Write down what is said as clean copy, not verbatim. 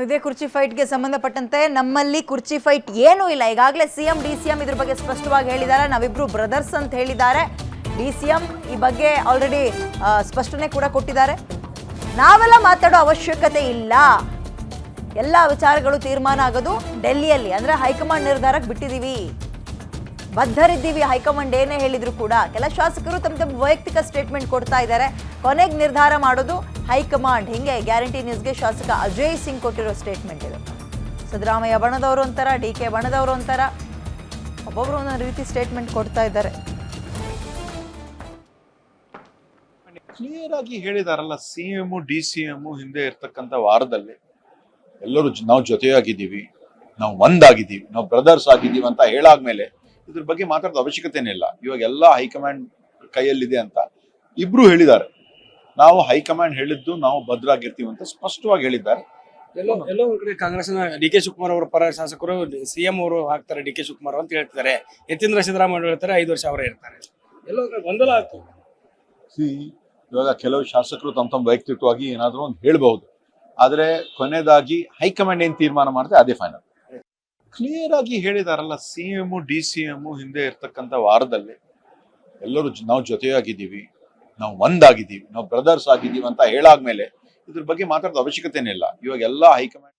ಇದೇ ಕುರ್ಚಿ ಫೈಟ್ಗೆ ಸಂಬಂಧಪಟ್ಟಂತೆ ನಮ್ಮಲ್ಲಿ ಕುರ್ಚಿ ಫೈಟ್ ಏನೂ ಇಲ್ಲ. ಈಗಾಗಲೇ ಸಿಎಂ ಡಿಸಿಎಂ ಇದ್ರ ಬಗ್ಗೆ ಸ್ಪಷ್ಟವಾಗಿ ಹೇಳಿದ್ದಾರೆ. ನಾವಿಬ್ರು ಬ್ರದರ್ಸ್ ಅಂತ ಹೇಳಿದ್ದಾರೆ. ಡಿಸಿಎಂ ಈ ಬಗ್ಗೆ ಆಲ್ರೆಡಿ ಸ್ಪಷ್ಟನೆ ಕೂಡ ಕೊಟ್ಟಿದ್ದಾರೆ. ನಾವೆಲ್ಲ ಮಾತಾಡೋ ಅವಶ್ಯಕತೆ ಇಲ್ಲ. ಎಲ್ಲ ವಿಚಾರಗಳು ತೀರ್ಮಾನ ಆಗೋದು ಡೆಲ್ಲಿಯಲ್ಲಿ, ಅಂದ್ರೆ ಹೈಕಮಾಂಡ್ ನಿರ್ಧಾರಕ್ಕೆ ಬಿಟ್ಟಿದ್ದೀವಿ, ಬದ್ಧರಿದ್ದೀವಿ. ಹೈಕಮಾಂಡ್ ಏನೇ ಹೇಳಿದ್ರು ಕೂಡ ಕೆಲ ಶಾಸಕರು ತಮ್ಮ ವೈಯಕ್ತಿಕ ಸ್ಟೇಟ್ಮೆಂಟ್ ಕೊಡ್ತಾ ಇದ್ದಾರೆ. ಕೊನೆಗೆ ನಿರ್ಧಾರ ಮಾಡೋದು ಹೈಕಮಾಂಡ್. ಹಿಂಗೆ ಗ್ಯಾರಂಟಿ ನ್ಯೂಸ್ಗೆ ಶಾಸಕ ಅಜಯ್ ಸಿಂಗ್ ಕೊಟ್ಟಿರೋ ಸ್ಟೇಟ್ಮೆಂಟ್ ಇದು. ಸಿದ್ದರಾಮಯ್ಯ ಬಣದವರು ಅಂತಾರ, DK ಬಣದವರು ಅಂತಾರ, ಒಬ್ಬೊಬ್ರು ಒಂದೊಂದು ರೀತಿ ಸ್ಟೇಟ್ಮೆಂಟ್ ಕೊಡ್ತಾ ಇದ್ದಾರೆ. ಕ್ಲಿಯರ್ ಆಗಿ ಹೇಳಿದಾರಲ್ಲ, CM DCM ಹಿಂದೆ ಇರ್ತಕ್ಕಂಥ ವಾರದಲ್ಲಿ ಎಲ್ಲರೂ ನಾವು ಜೊತೆಯಾಗಿದ್ದೀವಿ, ನಾವು ಒಂದಾಗಿದ್ದೀವಿ, ನಾವು ಬ್ರದರ್ಸ್ ಆಗಿದ್ದೀವಿ ಅಂತ ಹೇಳಾದ್ಮೇಲೆ ಇದ್ರ ಬಗ್ಗೆ ಮಾತಾಡೋದು ಅವಶ್ಯಕತೆನೇ ಇಲ್ಲ. ಇವಾಗ ಎಲ್ಲ ಹೈಕಮಾಂಡ್ ಕೈಯಲ್ಲಿದೆ ಅಂತ ಇಬ್ರು ಹೇಳಿದ್ದಾರೆ. ನಾವು ಹೈಕಮಾಂಡ್ ಹೇಳಿದ್ದು ನಾವು ಭದ್ರಾಗಿರ್ತೀವಿ ಅಂತ ಸ್ಪಷ್ಟವಾಗಿ ಹೇಳಿದ್ದಾರೆ. ಎಲ್ಲೋ ಕಡೆ ಕಾಂಗ್ರೆಸ್ನ DK ಶಿವಕುಮಾರ್ ಅವರ ಪರ ಶಾಸಕರು CM ಅವರು ಹಾಕ್ತಾರೆ DK ಶಿವಕುಮಾರ್ ಅಂತ ಹೇಳ್ತಾರೆ. ಯತೀಂದ್ರ ಸಿದ್ದರಾಮಯ್ಯ ಹೇಳ್ತಾರೆ 5 ವರ್ಷ ಅವರೇ ಇರ್ತಾರೆ. ಎಲ್ಲೋ ಗೊಂದಲ ಆಗ್ತದೆ. ಇವಾಗ ಕೆಲವು ಶಾಸಕರು ತಮ್ಮ ವೈಯಕ್ತಿಕವಾಗಿ ಏನಾದರೂ ಒಂದು ಹೇಳ್ಬಹುದು, ಆದ್ರೆ ಕೊನೆಯದಾಗಿ ಹೈಕಮಾಂಡ್ ಏನ್ ತೀರ್ಮಾನ ಮಾಡುತ್ತೆ ಅದೇ ಫೈನಲ್. ಕ್ಲಿಯರ್ ಆಗಿ ಹೇಳಿದಾರಲ್ಲ, CM DCM ಹಿಂದೆ ಇರ್ತಕ್ಕಂಥ ವಾರದಲ್ಲಿ ಎಲ್ಲರೂ ನಾವು ಜೊತೆಯಾಗಿದ್ದೀವಿ, ನಾವು ಒಂದಾಗಿದ್ದೀವಿ, ನಾವು ಬ್ರದರ್ಸ್ ಆಗಿದ್ದೀವಿ ಅಂತ ಹೇಳಾದ್ಮೇಲೆ ಇದ್ರ ಬಗ್ಗೆ ಮಾತಾಡೋದು ಅವಶ್ಯಕತೆನೇ ಇಲ್ಲ. ಇವಾಗ ಎಲ್ಲ ಹೈಕಮಾಂಡ್